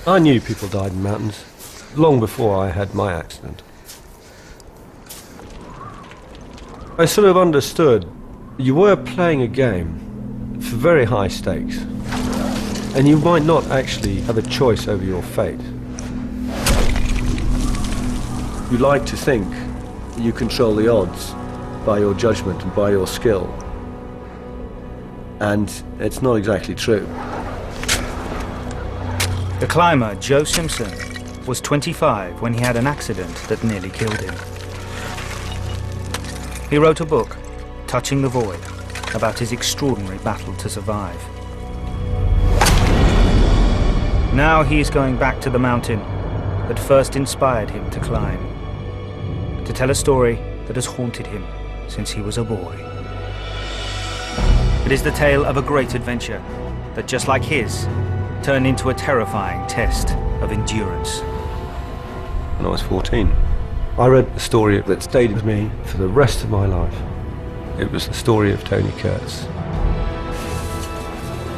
I knew people died in mountains long before I had my accident. I sort of understood you were playing a game for very high stakes, and you might not actually have a choice over your fate. You like to think that you control the odds by your judgment and by your skill, and it's not exactly true. The climber, Joe Simpson, was 25 when he had an accident that nearly killed him. He wrote a book, Touching the Void, about his extraordinary battle to survive. Now he is going back to the mountain that first inspired him to climb, to tell a story that has haunted him since he was a boy. It is the tale of a great adventure that, just like his, turned into a terrifying test of endurance. When I was 14, I read a story that stayed with me for the rest of my life. It was the story of Toni Kurz.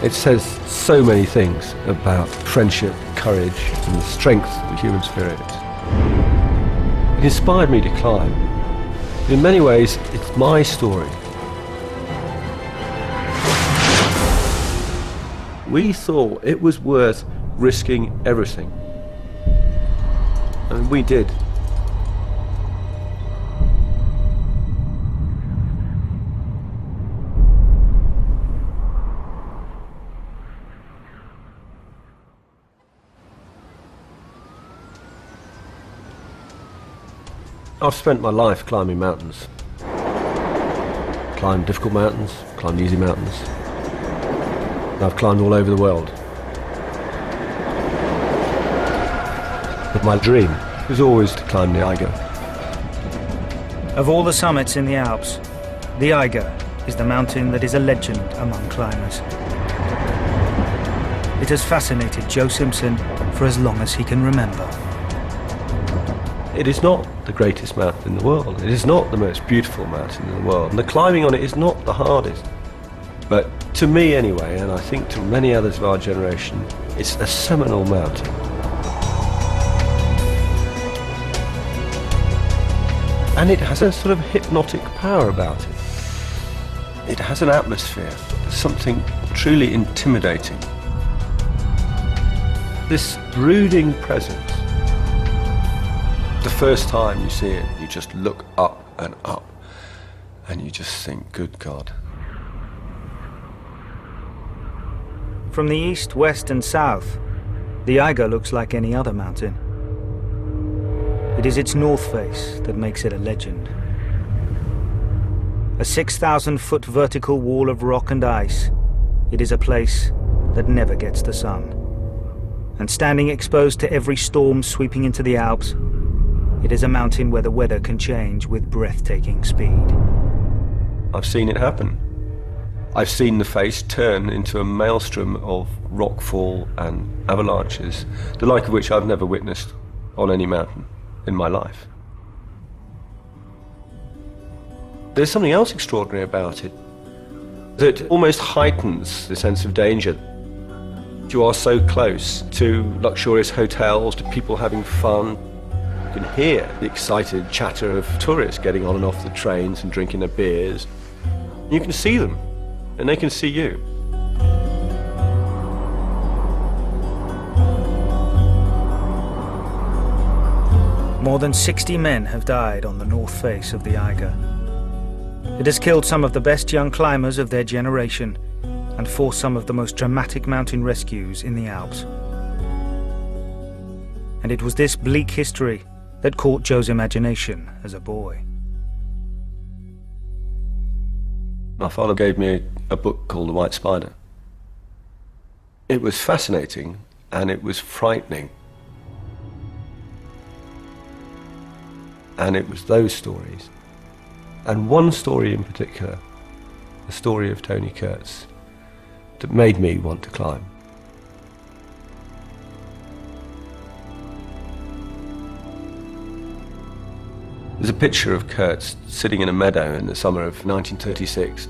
It says so many things about friendship, courage, and the strength of the human spirit. It inspired me to climb. In many ways, it's my story. We thought it was worth risking everything. And we did. I've spent my life climbing mountains. Climbed difficult mountains, climbed easy mountains. And I've climbed all over the world. But my dream was always to climb the Eiger. Of all the summits in the Alps, the Eiger is the mountain that is a legend among climbers. It has fascinated Joe Simpson for as long as he can remember. It is not the greatest mountain in the world. It is not the most beautiful mountain in the world. And the climbing on it is not the hardest. But to me anyway, and I think to many others of our generation, it's a seminal mountain. And it has a sort of hypnotic power about it. It has an atmosphere, something truly intimidating. This brooding presence. The first time you see it, you just look up, and you just think, good God. From the east, west, and south, the Eiger looks like any other mountain. It is its north face that makes it a legend. A 6,000-foot vertical wall of rock and ice, it is a place that never gets the sun. And standing exposed to every storm sweeping into the Alps, it is a mountain where the weather can change with breathtaking speed. I've seen it happen. I've seen the face turn into a maelstrom of rockfall and avalanches, the like of which I've never witnessed on any mountain in my life. There's something else extraordinary about it that almost heightens the sense of danger. You are so close to luxurious hotels, to people having fun. You can hear the excited chatter of tourists getting on and off the trains and drinking their beers. You can see them, and they can see you. More than 60 men have died on the north face of the Eiger. It has killed some of the best young climbers of their generation and forced some of the most dramatic mountain rescues in the Alps. And it was this bleak history that caught Joe's imagination as a boy. My father gave me a book called The White Spider. It was fascinating and it was frightening. And it was those stories, and one story in particular, the story of Toni Kurz, that made me want to climb. There's a picture of Kurz sitting in a meadow in the summer of 1936.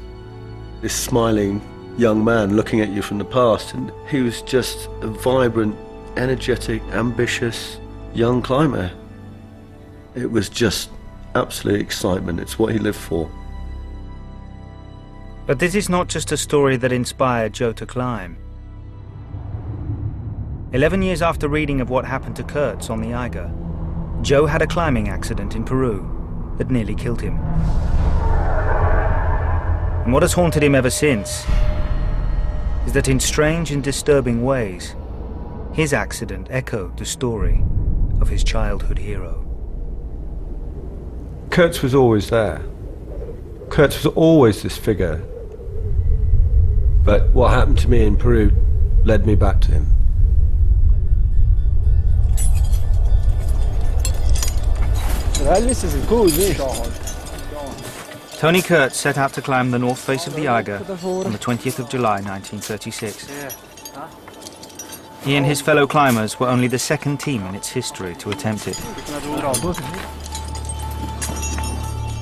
This smiling young man looking at you from the past, and he was just a vibrant, energetic, ambitious, young climber. It was just absolute excitement. It's what he lived for. But this is not just a story that inspired Joe to climb. 11 years after reading of what happened to Kurz on the Eiger, Joe had a climbing accident in Peru that nearly killed him. And what has haunted him ever since is that in strange and disturbing ways, his accident echoed the story of his childhood hero. Kurz was always there. Kurz was always this figure. But what happened to me in Peru led me back to him. Toni Kurz set out to climb the north face of the Eiger on the 20th of July 1936. He and his fellow climbers were only the second team in its history to attempt it.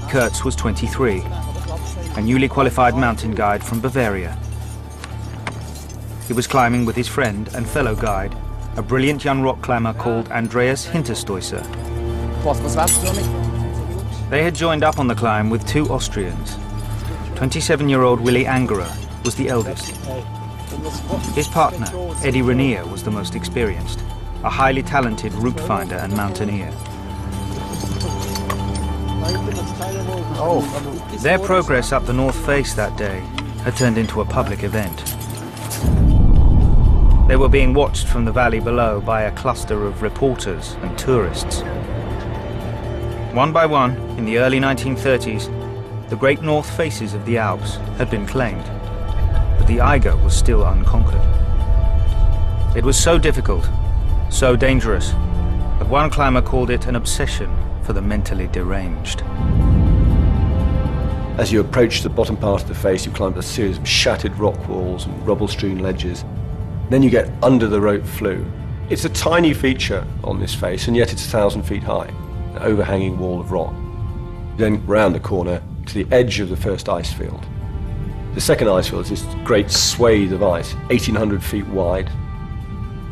Kurz was 23, a newly qualified mountain guide from Bavaria. He was climbing with his friend and fellow guide, a brilliant young rock climber called Andreas Hinterstoisser. They had joined up on the climb with two Austrians. 27-year-old Willy Angerer was the eldest. His partner, Edi Rainer, was the most experienced, a highly talented route finder and mountaineer. Their progress up the north face that day had turned into a public event. They were being watched from the valley below by a cluster of reporters and tourists. One by one, in the early 1930s, the great north faces of the Alps had been claimed, but the Eiger was still unconquered. It was so difficult, so dangerous, that one climber called it an obsession for the mentally deranged. As you approach the bottom part of the face, you climb a series of shattered rock walls and rubble-strewn ledges. Then you get under the rope flue. It's a tiny feature on this face, and yet it's 1,000 feet high, an overhanging wall of rock. Then round the corner to the edge of the first ice field. The second ice field is this great swathe of ice, 1,800 feet wide.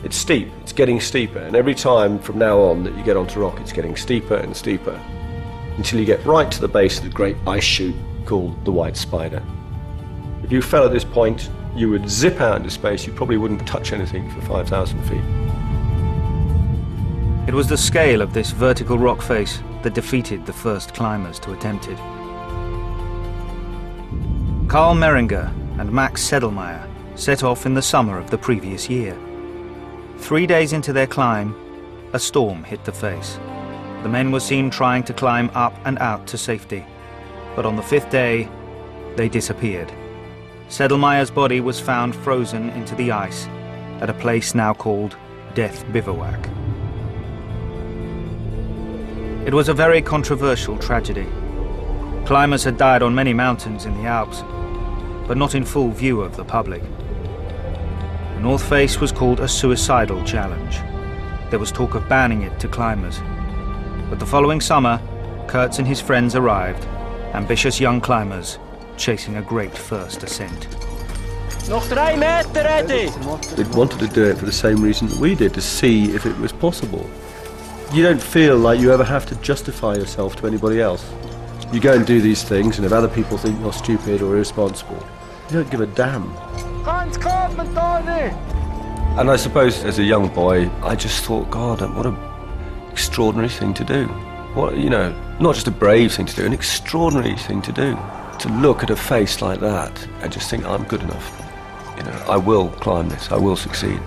It's steep, it's getting steeper, and every time from now on that you get onto rock, it's getting steeper and steeper, until you get right to the base of the great ice chute called the White Spider. If you fell at this point, you would zip out into space. You probably wouldn't touch anything for 5,000 feet. It was the scale of this vertical rock face that defeated the first climbers to attempt it. Karl Meringer and Max Sedlmayr set off in the summer of the previous year. 3 days into their climb, a storm hit the face. The men were seen trying to climb up and out to safety, but on the 5th day, they disappeared. Sedlmayr's body was found frozen into the ice at a place now called Death Bivouac. It was a very controversial tragedy. Climbers had died on many mountains in the Alps, but not in full view of the public. The North Face was called a suicidal challenge. There was talk of banning it to climbers. But the following summer, Kurz and his friends arrived, ambitious young climbers chasing a great first ascent. Noch 3 Meter, Edi! They wanted to do it for the same reason that we did, to see if it was possible. You don't feel like you ever have to justify yourself to anybody else. You go and do these things, and if other people think you're stupid or irresponsible, you don't give a damn. And I suppose as a young boy, I just thought, God, what an extraordinary thing to do. What, you know, not just a brave thing to do, an extraordinary thing to do. To look at a face like that and just think, I'm good enough. You know, I will climb this, I will succeed.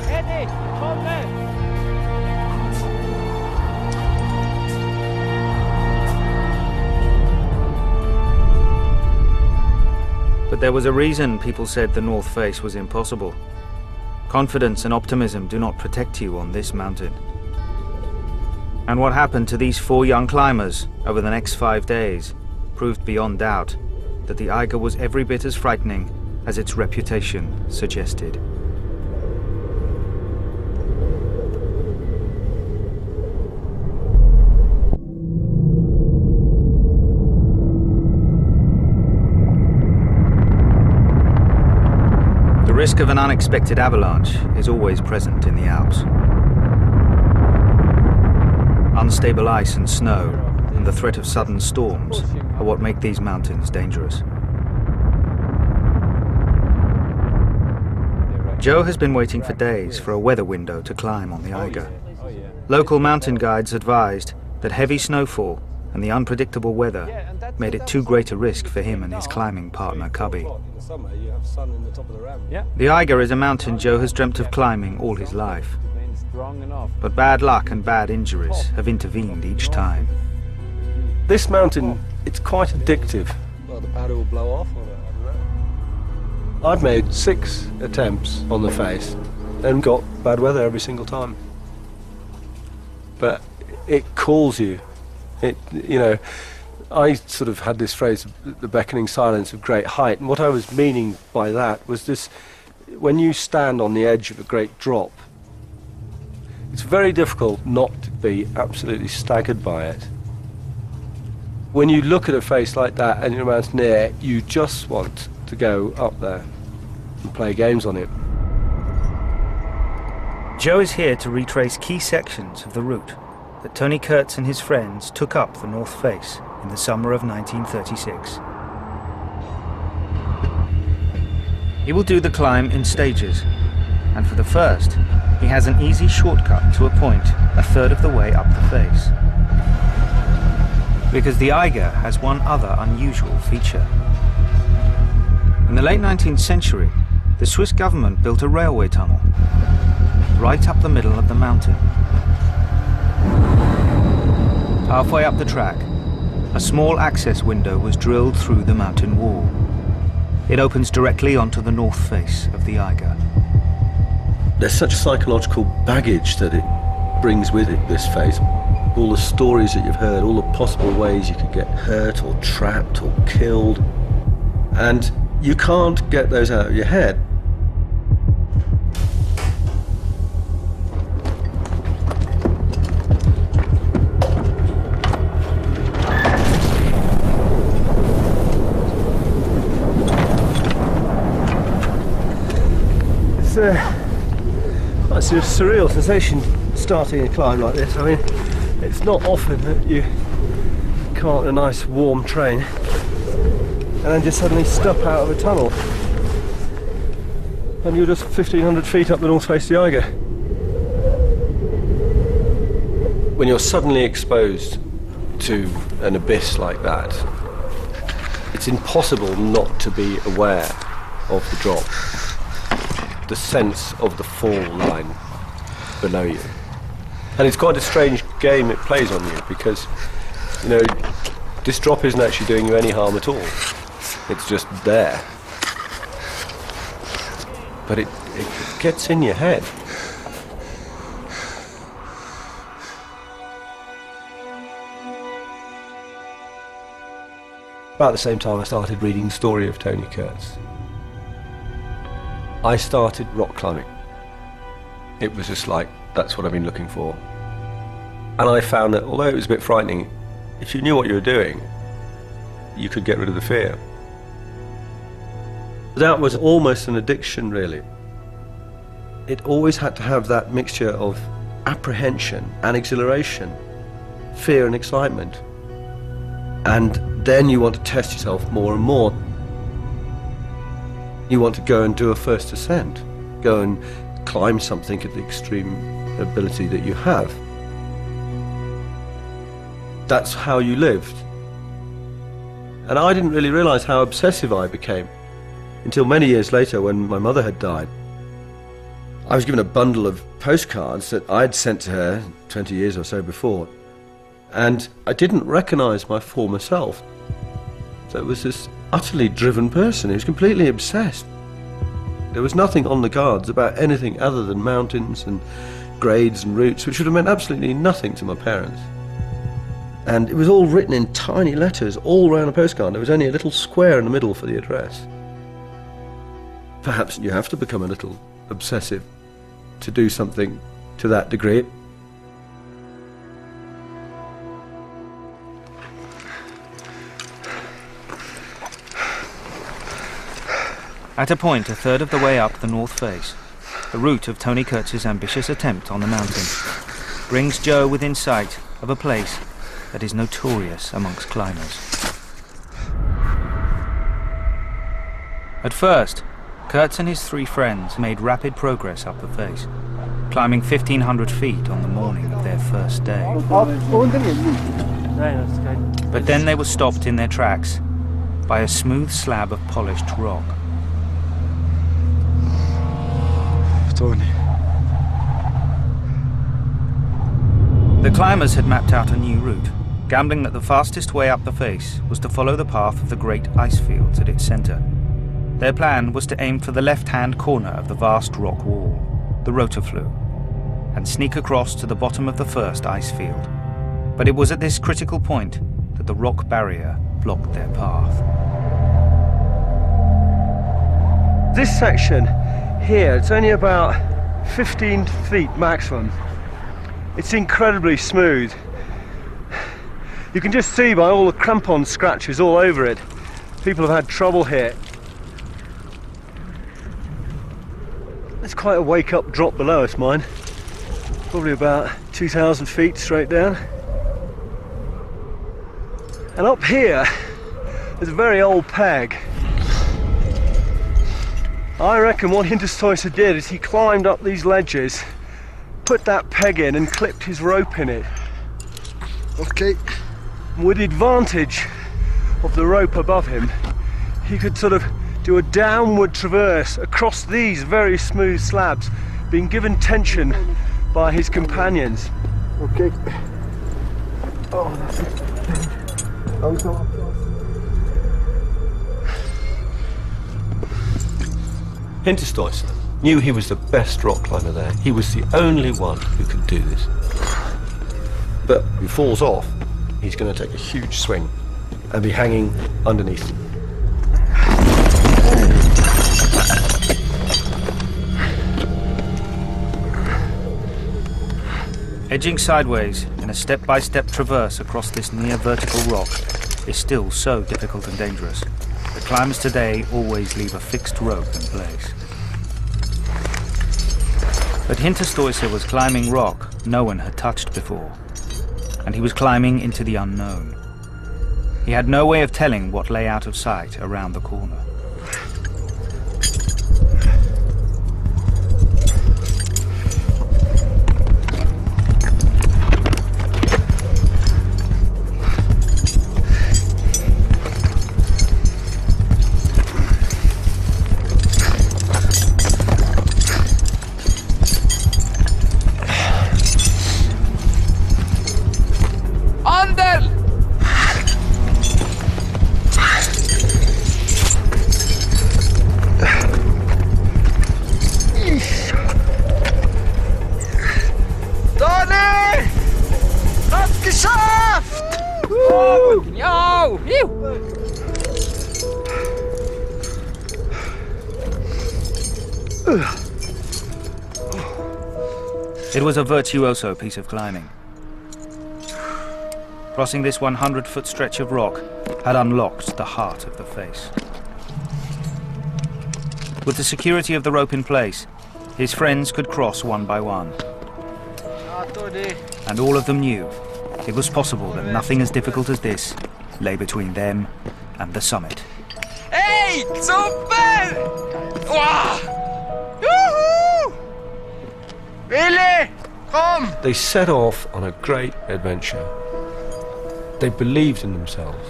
Edi, come there! But there was a reason people said the North Face was impossible. Confidence and optimism do not protect you on this mountain. And what happened to these 4 young climbers over the next 5 days proved beyond doubt that the Eiger was every bit as frightening as its reputation suggested. The risk of an unexpected avalanche is always present in the Alps. Unstable ice and snow and the threat of sudden storms are what make these mountains dangerous. Joe has been waiting for days for a weather window to climb on the Eiger. Local mountain guides advised that heavy snowfall and the unpredictable weather made it too great a risk for him and his climbing partner Cubby. The Eiger is a mountain Joe has dreamt of climbing all his life. But bad luck and bad injuries have intervened each time. This mountain, it's quite addictive. Well, the powder will blow off. I've made 6 attempts on the face and got bad weather every single time. But it calls you. I sort of had this phrase, the beckoning silence of great height, and what I was meaning by that was this: when you stand on the edge of a great drop, it's very difficult not to be absolutely staggered by it. When you look at a face like that and you're around near, you just want to go up there and play games on it. Joe is here to retrace key sections of the route that Toni Kurz and his friends took up the North Face in the summer of 1936. He will do the climb in stages, and for the first, he has an easy shortcut to a point a third of the way up the face. Because the Eiger has one other unusual feature. In the late 19th century, the Swiss government built a railway tunnel right up the middle of the mountain. Halfway up the track, a small access window was drilled through the mountain wall. It opens directly onto the north face of the Eiger. There's such psychological baggage that it brings with it, this face. All the stories that you've heard, all the possible ways you could get hurt or trapped or killed. And you can't get those out of your head. It's a surreal sensation starting a climb like this. I mean, it's not often that you come out in a nice warm train and then just suddenly step out of a tunnel and you're just 1,500 feet up the north face of the Eiger. When you're suddenly exposed to an abyss like that, it's impossible not to be aware of the drop, the sense of the fall line below you. And it's quite a strange game it plays on you because, this drop isn't actually doing you any harm at all. It's just there. But it gets in your head. About the same time I started reading the story of Toni Kurz, I started rock climbing. It was just like, that's what I've been looking for. And I found that although it was a bit frightening, if you knew what you were doing, you could get rid of the fear. That was almost an addiction, really. It always had to have that mixture of apprehension and exhilaration, fear and excitement. And then you want to test yourself more and more. You want to go and do a first ascent, go and climb something at the extreme ability that you have. That's how you lived. And I didn't really realize how obsessive I became until many years later when my mother had died. I was given a bundle of postcards that I'd sent to her 20 years or so before, and I didn't recognize my former self. So it was this utterly driven person who was completely obsessed. There was nothing on the cards about anything other than mountains and grades and routes, which would have meant absolutely nothing to my parents. And it was all written in tiny letters all around a postcard. There was only a little square in the middle for the address. Perhaps you have to become a little obsessive to do something to that degree. At a point a third of the way up the north face, the route of Toni Kurz's ambitious attempt on the mountain brings Joe within sight of a place that is notorious amongst climbers. At first, Kurz and his 3 friends made rapid progress up the face, climbing 1,500 feet on the morning of their first day. But then they were stopped in their tracks by a smooth slab of polished rock. Toni. The climbers had mapped out a new route, gambling that the fastest way up the face was to follow the path of the great ice fields at its centre. Their plan was to aim for the left-hand corner of the vast rock wall, the rotorflue, and sneak across to the bottom of the first ice field. But it was at this critical point that the rock barrier blocked their path. This section here, it's only about 15 feet maximum. It's incredibly smooth. You can just see by all the crampon scratches all over it. People have had trouble here. There's quite a wake-up drop below us, mine. Probably about 2,000 feet straight down. And up here, there's a very old peg. I reckon what Hinterstoisser did is he climbed up these ledges, put that peg in and clipped his rope in it. Okay. With the advantage of the rope above him, he could sort of do a downward traverse across these very smooth slabs, being given tension by his companions. Okay. Oh, that's it. Oh, Hinterstoisser knew he was the best rock climber there. He was the only one who could do this. But if he falls off, he's going to take a huge swing and be hanging underneath. Edging sideways in a step-by-step traverse across this near-vertical rock is still so difficult and dangerous that climbers today always leave a fixed rope in place. But Hinterstoisser was climbing rock no one had touched before, and he was climbing into the unknown. He had no way of telling what lay out of sight around the corner. It was a virtuoso piece of climbing. Crossing this 100-foot stretch of rock had unlocked the heart of the face. With the security of the rope in place, his friends could cross one by one. And all of them knew it was possible that nothing as difficult as this lay between them and the summit. Hey, super! Wow! Yoo-hoo! Willy, come! They set off on a great adventure. They believed in themselves,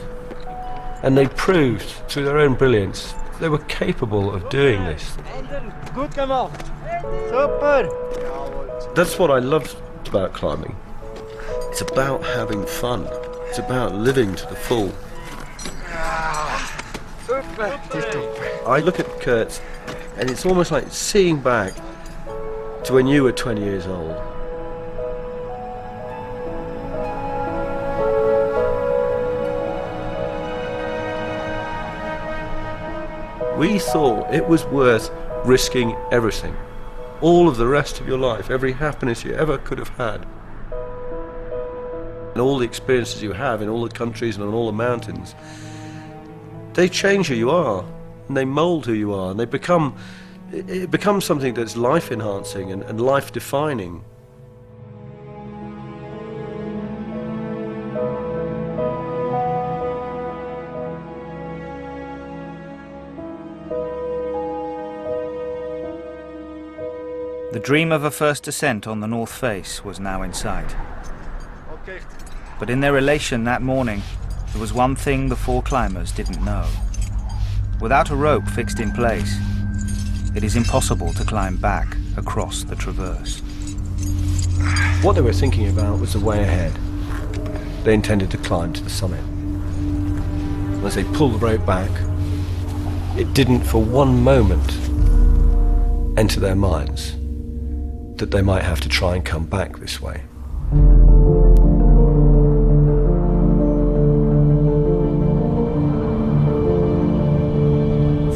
and they proved through their own brilliance they were capable of doing this. Gut gemacht. Super. That's what I love about climbing. It's about having fun. It's about living to the full. I look at Kurz, and it's almost like seeing back to when you were 20 years old. We thought it was worth risking everything, all of the rest of your life, every happiness you ever could have had, and all the experiences you have in all the countries and on all the mountains. They change who you are. and they mould who you are, and it becomes something that's life-enhancing and life-defining. The dream of a first ascent on the North Face was now in sight. But in their elation that morning, there was one thing the four climbers didn't know. Without a rope fixed in place, it is impossible to climb back across the traverse. What they were thinking about was the way ahead. They intended to climb to the summit. As they pulled the rope back, it didn't for one moment enter their minds that they might have to try and come back this way. –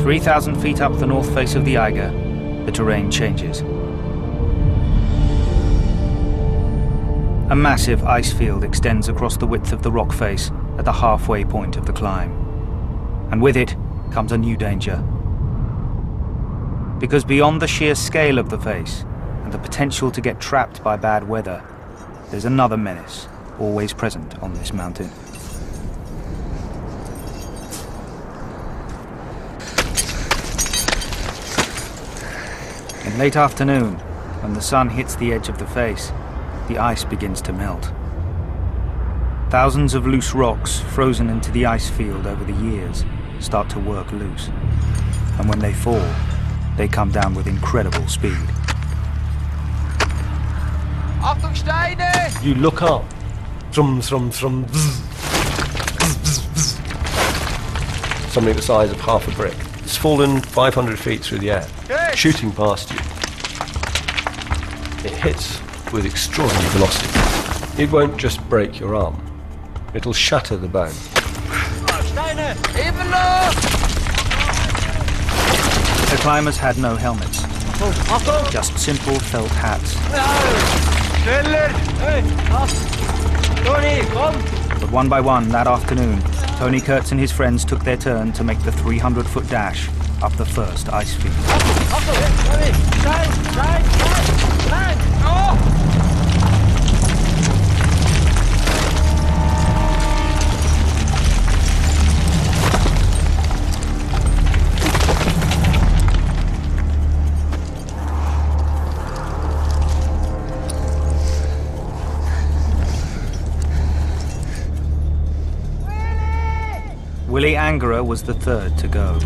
3,000 feet up the north face of the Eiger, the terrain changes. A massive ice field extends across the width of the rock face at the halfway point of the climb. And with it comes a new danger. Because beyond the sheer scale of the face and the potential to get trapped by bad weather, there's another menace always present on this mountain. In late afternoon, when the sun hits the edge of the face, the ice begins to melt. Thousands of loose rocks frozen into the ice field over the years start to work loose. And when they fall, they come down with incredible speed. Achtung, Steine! You look up. Thrum, thrum, thrum. Bzz, bzz, bzz, bzz. Something the size of half a brick. It's fallen 500 feet through the air, shooting past you. It hits with extraordinary velocity. It won't just break your arm. It'll shatter the bone. The climbers had no helmets, just simple felt hats. But one by one that afternoon, Toni Kurz and his friends took their turn to make the 300-foot dash up the first ice field. Willy Angerer was the third to go.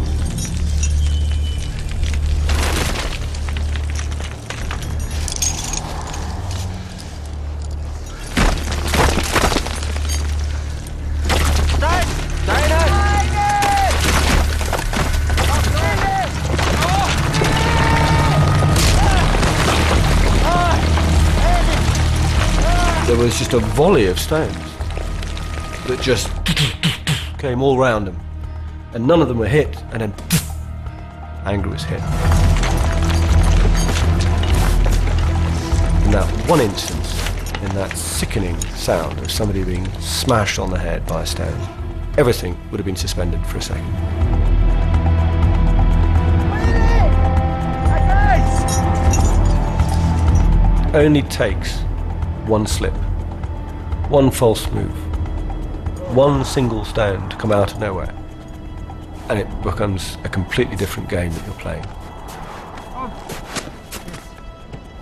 There was just a volley of stones that just came all round them, and none of them were hit, and then Angerer was hit. In that one instance, in that sickening sound of somebody being smashed on the head by a stone, everything would have been suspended for a second. It only takes one slip, one false move, one single stone to come out of nowhere, and it becomes a completely different game that you're playing.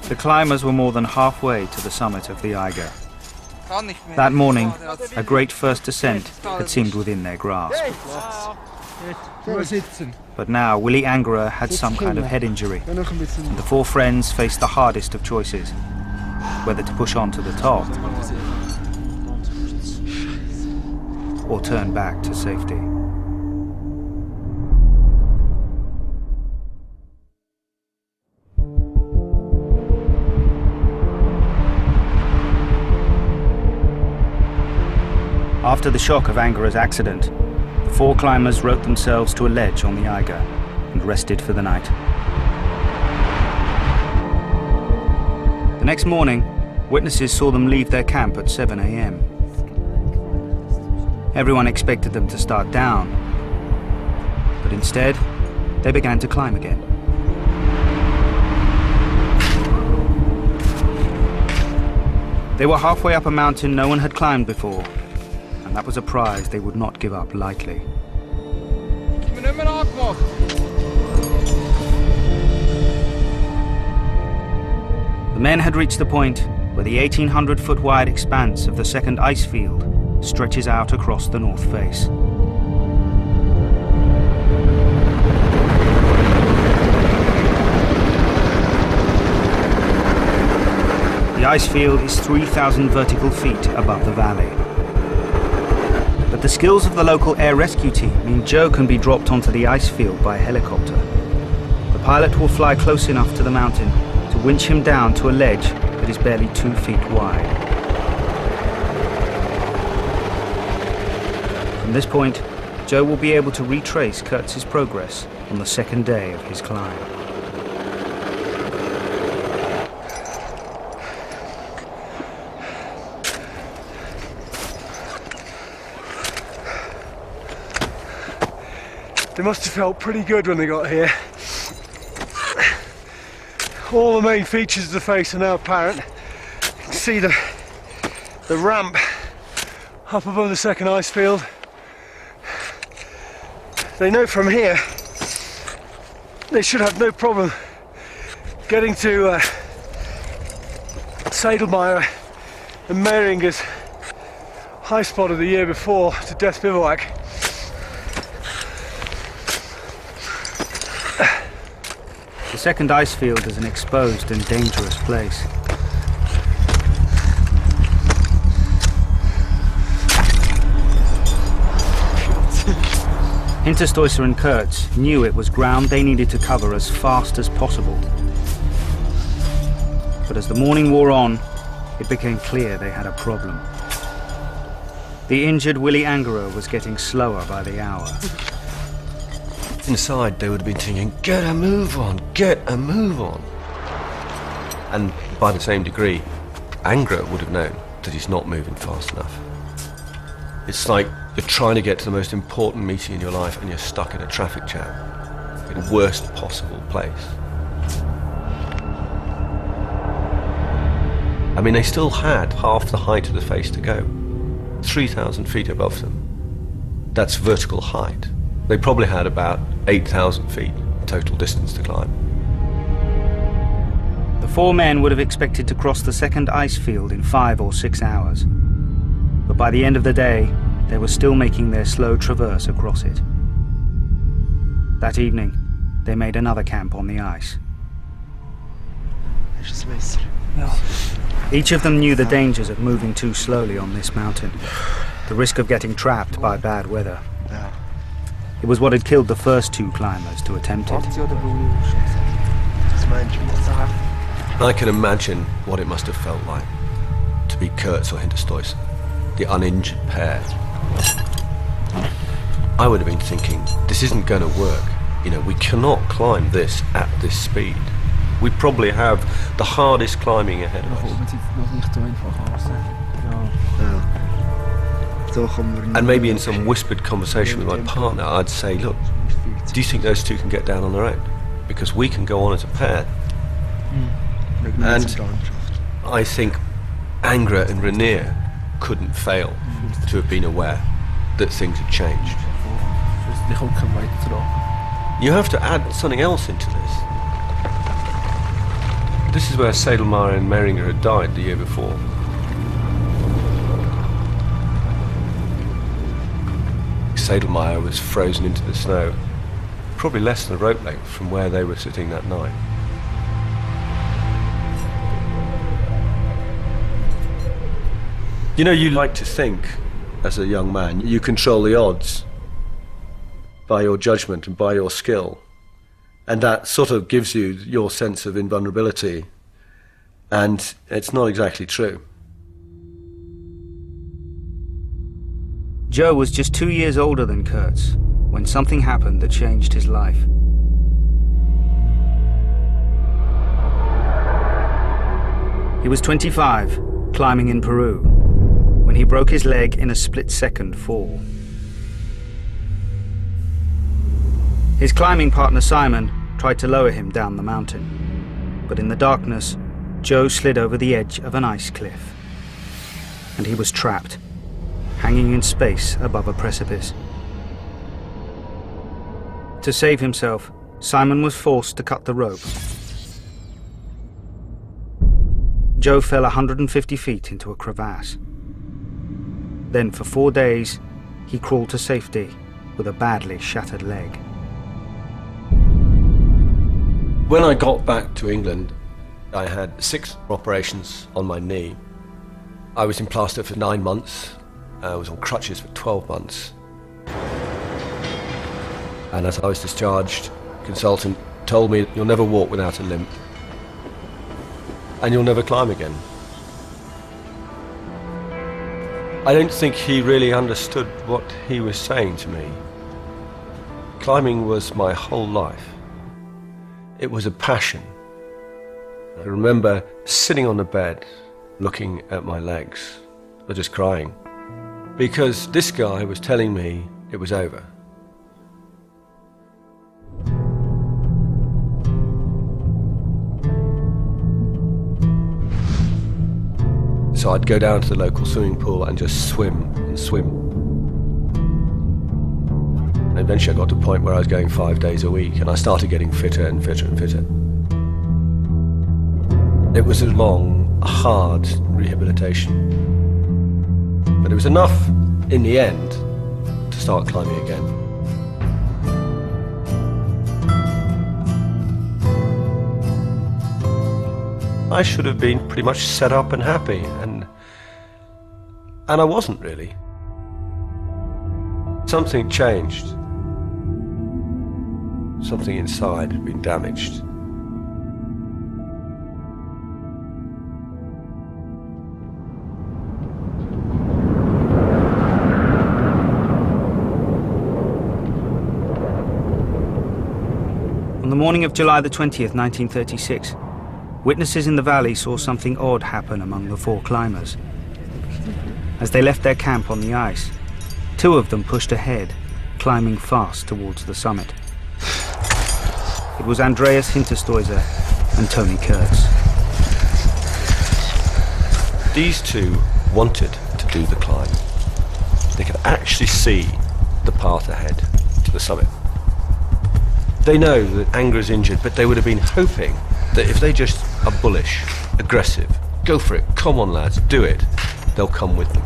The climbers were more than halfway to the summit of the Eiger. That morning, a great first ascent had seemed within their grasp. But now, Willy Angerer had some kind of head injury, and the four friends faced the hardest of choices, whether to push on to the top or turn back to safety. After the shock of Angerer's accident, the four climbers wrote themselves to a ledge on the Eiger and rested for the night. The next morning, witnesses saw them leave their camp at 7 a.m. Everyone expected them to start down, but instead, they began to climb again. They were halfway up a mountain no one had climbed before, and that was a prize they would not give up lightly. The men had reached the point where the 1,800-foot wide expanse of the second ice field stretches out across the north face. The ice field is 3,000 vertical feet above the valley. But the skills of the local air rescue team mean Joe can be dropped onto the ice field by helicopter. The pilot will fly close enough to the mountain to winch him down to a ledge that is barely 2 feet wide. From this point, Joe will be able to retrace Kurtz's progress on the second day of his climb. They must have felt pretty good when they got here. All the main features of the face are now apparent. You can see the ramp up above the second ice field. They know from here they should have no problem getting to Sedlmayr and Meiringer's high spot of the year before to Death Bivouac. The second ice field is an exposed and dangerous place. Hinterstoisser and Kurz knew it was ground they needed to cover as fast as possible. But as the morning wore on, it became clear they had a problem. The injured Willy Angerer was getting slower by the hour. Inside, they would have been thinking, get a move on, get a move on. And by the same degree, Angerer would have known that he's not moving fast enough. It's like you're trying to get to the most important meeting in your life and you're stuck in a traffic jam in the worst possible place. I mean, they still had half the height of the face to go, 3,000 feet above them. That's vertical height. They probably had about 8,000 feet total distance to climb. The four men would have expected to cross the second ice field in 5 or 6 hours. But by the end of the day, they were still making their slow traverse across it. That evening, they made another camp on the ice. Each of them knew the dangers of moving too slowly on this mountain, the risk of getting trapped by bad weather. It was what had killed the first 2 climbers to attempt it. I can imagine what it must have felt like to be Kurz or Hinterstoisser, the uninjured pair. I would have been thinking, this isn't going to work. You know, we cannot climb this at this speed. We probably have the hardest climbing ahead of us. And maybe in some whispered conversation with my partner, I'd say, look, do you think those 2 can get down on their own? Because we can go on as a pair. And I think Angerer and Rainer couldn't fail to have been aware that things had changed. You have to add something else into this. This is where Sedlmayr and Meiringer had died the year before. Sedlmayr was frozen into the snow, probably less than a rope length from where they were sitting that night. You know, you like to think, as a young man, you control the odds by your judgment and by your skill. And that sort of gives you your sense of invulnerability. And it's not exactly true. Joe was just 2 years older than Kurz when something happened that changed his life. He was 25, climbing in Peru, when he broke his leg in a split-second fall. His climbing partner Simon tried to lower him down the mountain, but in the darkness, Joe slid over the edge of an ice cliff, and he was trapped, hanging in space above a precipice. To save himself, Simon was forced to cut the rope. Joe fell 150 feet into a crevasse. Then for 4 days, he crawled to safety with a badly shattered leg. When I got back to England, I had 6 operations on my knee. I was in plaster for 9 months. I was on crutches for 12 months. And as I was discharged, the consultant told me, "You'll never walk without a limp. And you'll never climb again." I don't think he really understood what he was saying to me. Climbing was my whole life. It was a passion. I remember sitting on the bed, looking at my legs, or just crying, because this guy was telling me it was over. So I'd go down to the local swimming pool and just swim and swim. And eventually I got to a point where I was going 5 days a week, and I started getting fitter and fitter and fitter. It was a long, hard rehabilitation. But it was enough, in the end, to start climbing again. I should have been pretty much set up and happy, and I wasn't really. Something changed. Something inside had been damaged. On the morning of July the 20th, 1936, witnesses in the valley saw something odd happen among the 4 climbers. As they left their camp on the ice, 2 of them pushed ahead, climbing fast towards the summit. It was Andreas Hinterstoisser and Toni Kurz. These 2 wanted to do the climb. They could actually see the path ahead to the summit. They know that Anger is injured, but they would have been hoping that if they just are bullish, aggressive, go for it, come on lads, do it, they'll come with them.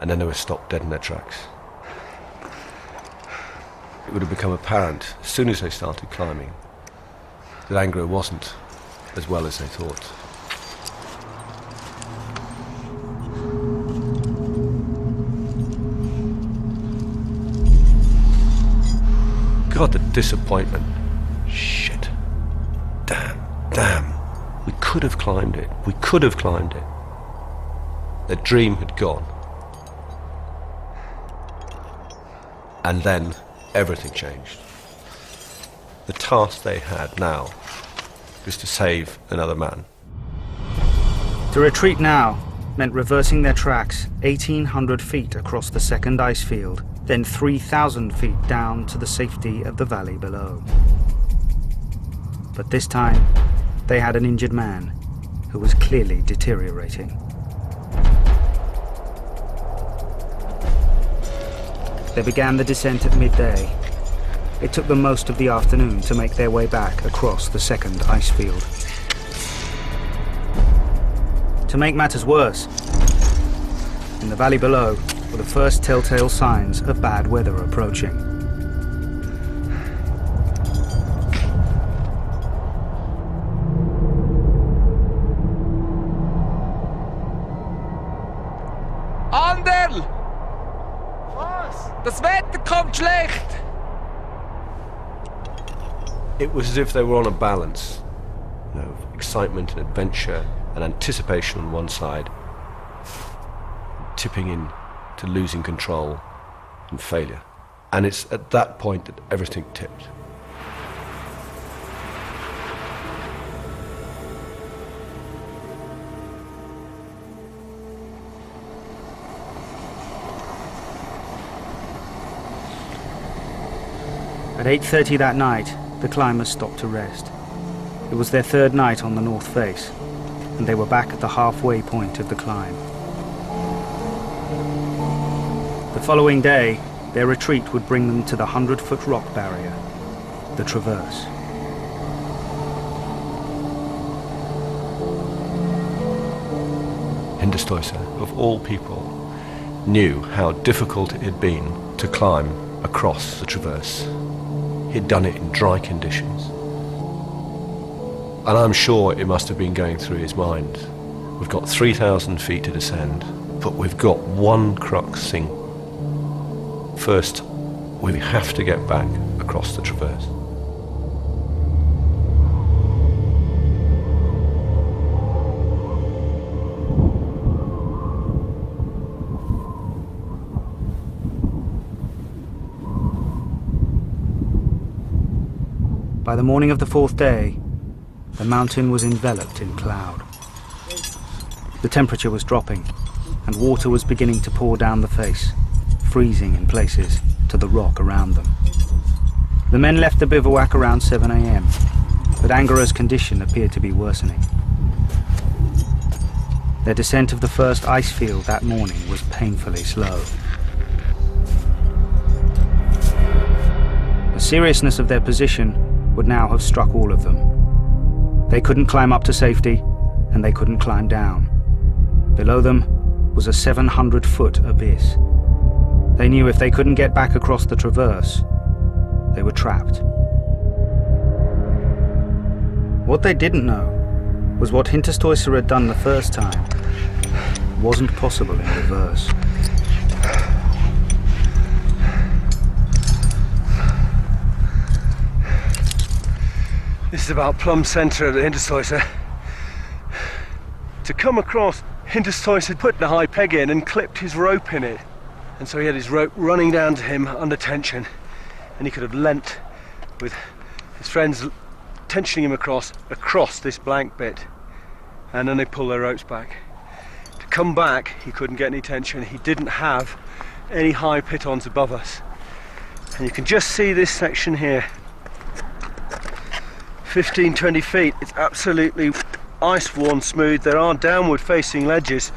And then they were stopped dead in their tracks. It would have become apparent as soon as they started climbing that Angerer wasn't as well as they thought. God, the disappointment. Shit. Damn. We could have climbed it. We could have climbed it. Their dream had gone. And then everything changed. The task they had now was to save another man. To retreat now meant reversing their tracks 1,800 feet across the second ice field, then 3,000 feet down to the safety of the valley below. But this time, they had an injured man who was clearly deteriorating. They began the descent at midday. It took them most of the afternoon to make their way back across the second ice field. To make matters worse, in the valley below were the first telltale signs of bad weather approaching. Anderl! Was? Das Wetter kommt schlecht! It was as if they were on a balance. You know, excitement and adventure and anticipation on one side, tipping in to losing control and failure. And it's at that point that everything tipped. At 8:30 that night, the climbers stopped to rest. It was their third night on the north face, and they were back at the halfway point of the climb. The following day, their retreat would bring them to the 100-foot rock barrier, the Traverse. Hinterstoisser, of all people, knew how difficult it had been to climb across the Traverse. He'd done it in dry conditions. And I'm sure it must have been going through his mind. We've got 3,000 feet to descend, but we've got one crux thing. First, we have to get back across the Traverse. By the morning of the fourth day, the mountain was enveloped in cloud. The temperature was dropping, and water was beginning to pour down the face, freezing in places to the rock around them. The men left the bivouac around 7 a.m., but Angerer's condition appeared to be worsening. Their descent of the first ice field that morning was painfully slow. The seriousness of their position would now have struck all of them. They couldn't climb up to safety, and they couldn't climb down. Below them was a 700-foot abyss. They knew if they couldn't get back across the Traverse, they were trapped. What they didn't know was what Hinterstoisser had done the first time wasn't possible in reverse. This is about plumb centre of the Hinterstoisser. To come across, Hinterstoisser put the high peg in and clipped his rope in it. And so he had his rope running down to him under tension, and he could have leant with his friends tensioning him across this blank bit. And then they pull their ropes back. To come back, he couldn't get any tension. He didn't have any high pitons above us. And you can just see this section here. 15, 20 feet, it's absolutely ice-worn smooth. There are downward-facing ledges,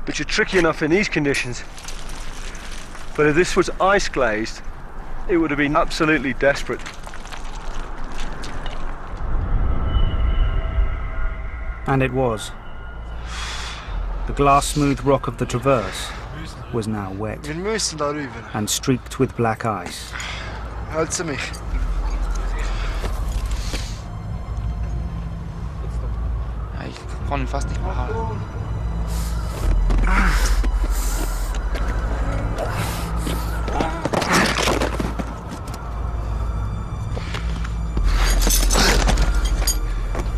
which are tricky enough in these conditions. But if this was ice-glazed, it would have been absolutely desperate. And it was. The glass-smooth rock of the Traverse was now wet Wir müssen darüber. and streaked with black ice. Hältst mich? Ich kann ihn fast nicht mehr halten.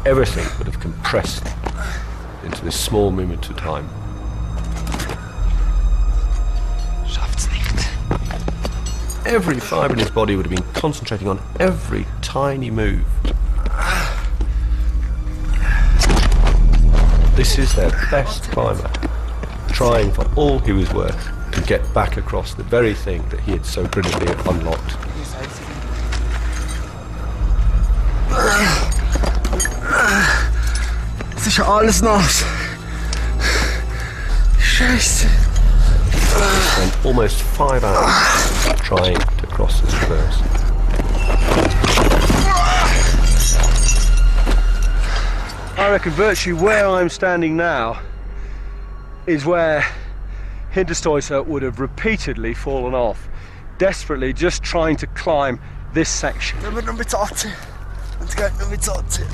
Everything would have compressed into this small moment of time. Schafft's nicht. Every fibre in his body would have been concentrating on every tiny move. This is their best climber, trying for all he was worth to get back across the very thing that he had so brilliantly unlocked. Es ist ja alles nass. Scheiße. Spent almost 5 hours trying to cross this Traverse. I reckon virtually where I'm standing now is where Hinterstoisser would have repeatedly fallen off, desperately just trying to climb this section. Wir müssen noch mit anziehen. Es geht noch mit anziehen.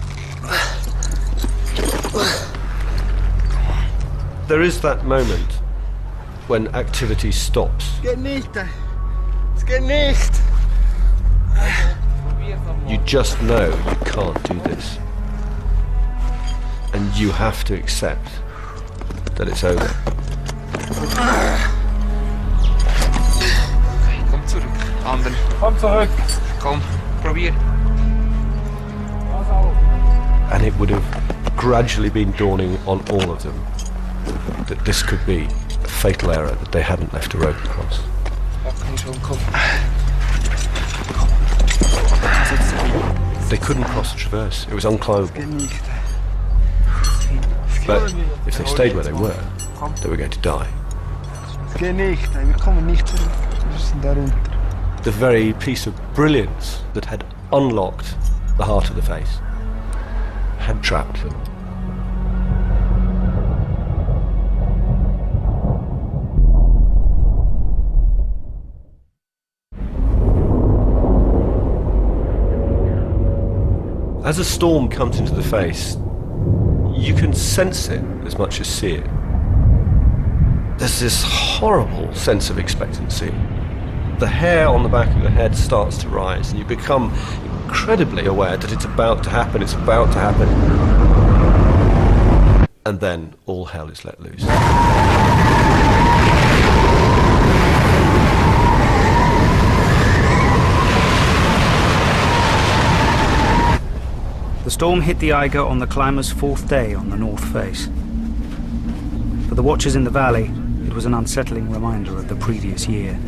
There is that moment when activity stops. Es geht nicht. Es geht nicht. You just know you can't do this. And you have to accept that it's over. Okay, komm zurück. Anderen. Komm zurück. Komm, probier. And it would have gradually been dawning on all of them that this could be a fatal error, that they hadn't left a rope across. Ja, komm schon, komm. They couldn't cross the traverse. It was unclimbable. Geht nicht. But if they stayed where they were going to die. Es geht nicht. Wir kommen nicht zurück. Wir sind darunter. The very piece of brilliance that had unlocked the heart of the face had trapped them. As a storm comes into the face, you can sense it as much as see it. There's this horrible sense of expectancy. The hair on the back of your head starts to rise and you become incredibly aware that it's about to happen, it's about to happen. And then all hell is let loose. The storm hit the Eiger on the climber's fourth day on the north face. For the watchers in the valley, it was an unsettling reminder of the previous year.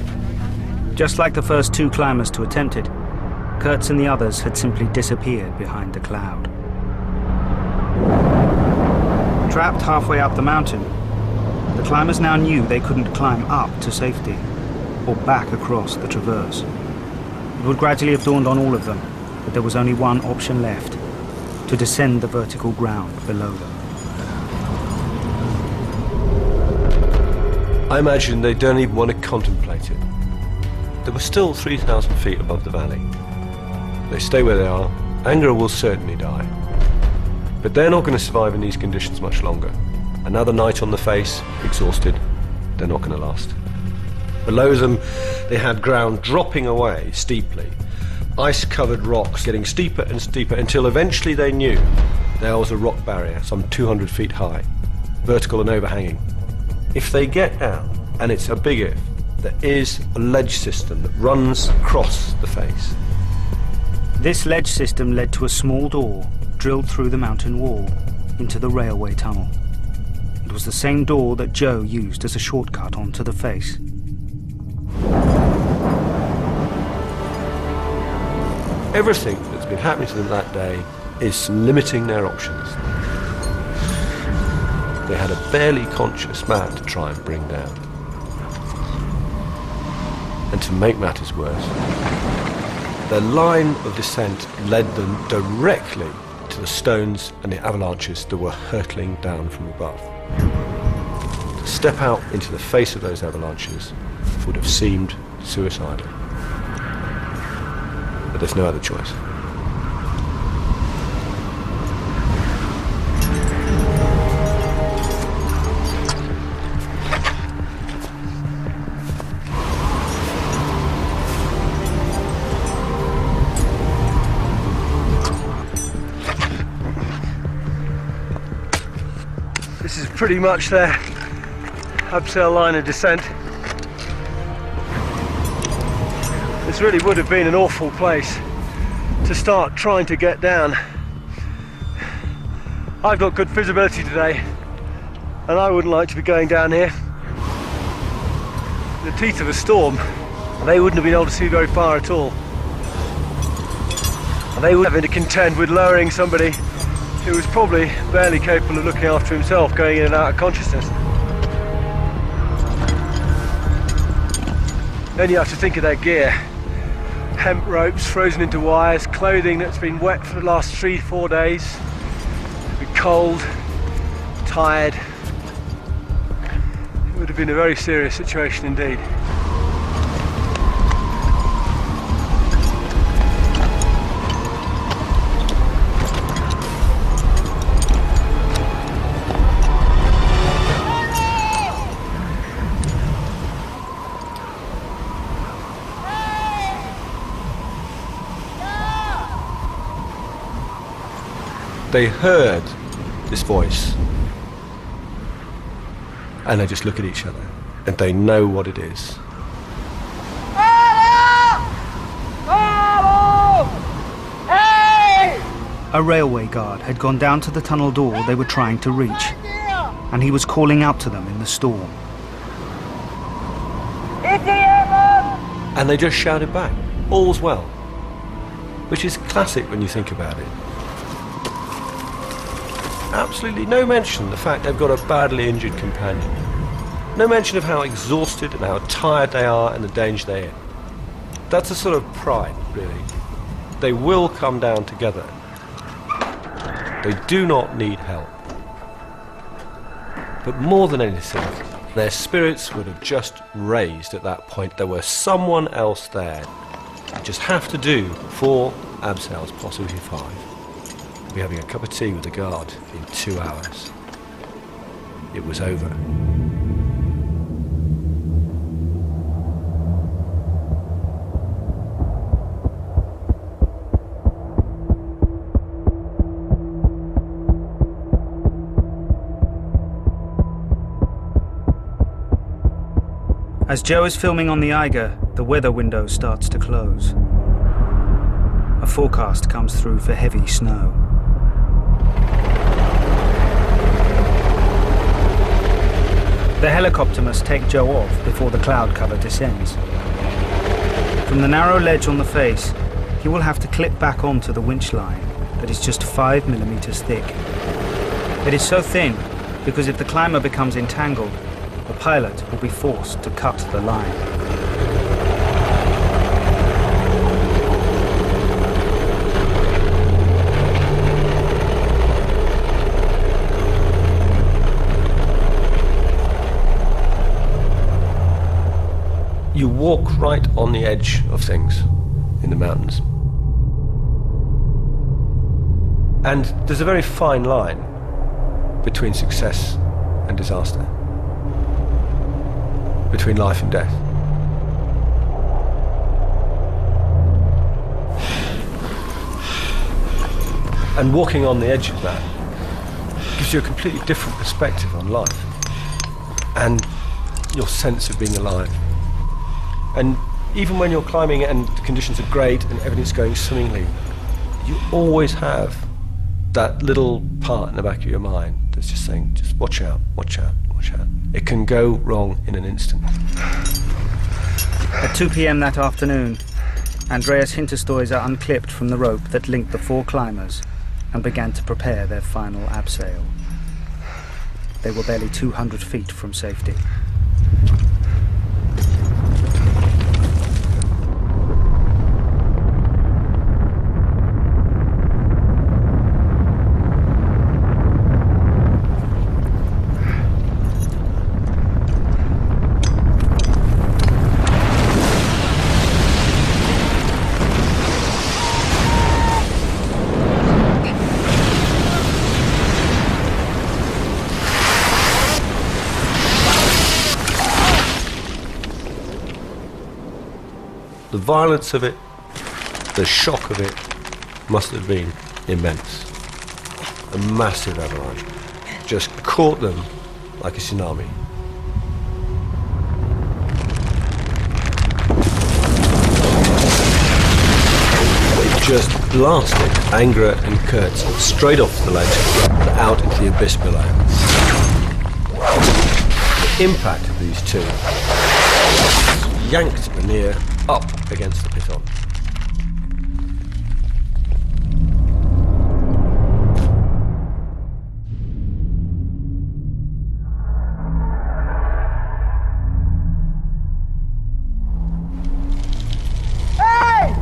Just like the first two climbers to attempt it, Kurz and the others had simply disappeared behind a cloud. Trapped halfway up the mountain, the climbers now knew they couldn't climb up to safety or back across the traverse. It would gradually have dawned on all of them that there was only one option left: to descend the vertical ground below them. I imagine they don't even want to contemplate it. They were still 3,000 feet above the valley. They stay where they are, Angerer will certainly die. But they're not going to survive in these conditions much longer. Another night on the face, exhausted, they're not going to last. Below them, they had ground dropping away steeply. Ice-covered rocks getting steeper and steeper until eventually they knew there was a rock barrier some 200 feet high, vertical and overhanging. If they get down, and it's a big if, there is a ledge system that runs across the face. This ledge system led to a small door drilled through the mountain wall into the railway tunnel. It was the same door that Joe used as a shortcut onto the face. Everything that's been happening to them that day is limiting their options. They had a barely conscious man to try and bring down. And to make matters worse, their line of descent led them directly to the stones and the avalanches that were hurtling down from above. To step out into the face of those avalanches would have seemed suicidal. But there's no other choice. This is pretty much their abseil line of descent. This really would have been an awful place to start trying to get down. I've got good visibility today, and I wouldn't like to be going down here. In the teeth of a storm, they wouldn't have been able to see very far at all. And they would have to contend with lowering somebody who was probably barely capable of looking after himself, going in and out of consciousness. Then you have to think of their gear. Hemp ropes frozen into wires, clothing that's been wet for the last 3-4 days. Be cold, tired. It would have been a very serious situation indeed. They heard this voice, and they just look at each other, and they know what it is. A railway guard had gone down to the tunnel door they were trying to reach, and he was calling out to them in the storm. And they just shouted back, all's well. which is classic when you think about it. Absolutely no mention of the fact they've got a badly injured companion. No mention of how exhausted and how tired they are and the danger they're in. That's a sort of pride, really. They will come down together. They do not need help. But more than anything, their spirits would have just raised at that point. There was someone else there. You just have to do 4 abseils, possibly 5. We'll be having a cup of tea with the guard in 2 hours. It was over. As Joe is filming on the Eiger, the weather window starts to close. A forecast comes through for heavy snow. The helicopter must take Joe off before the cloud cover descends. From the narrow ledge on the face, he will have to clip back onto the winch line that is just 5 millimeters thick. It is so thin because if the climber becomes entangled, the pilot will be forced to cut the line. You walk right on the edge of things in the mountains. And there's a very fine line between success and disaster. Between life and death. And walking on the edge of that gives you a completely different perspective on life and your sense of being alive. And even when you're climbing and the conditions are great and everything's going swimmingly, you always have that little part in the back of your mind that's just saying, just watch out, watch out, watch out. It can go wrong in an instant. At 2 p.m. that afternoon, Andreas Hinterstoisser unclipped from the rope that linked the 4 climbers and began to prepare their final abseil. They were barely 200 feet from safety. The violence of it, the shock of it, must have been immense. A massive avalanche just caught them like a tsunami. It just blasted Angerer and Kurz straight off the ledge and out into the abyss below. The impact of these two yanked Rainer up against the piton. Hey!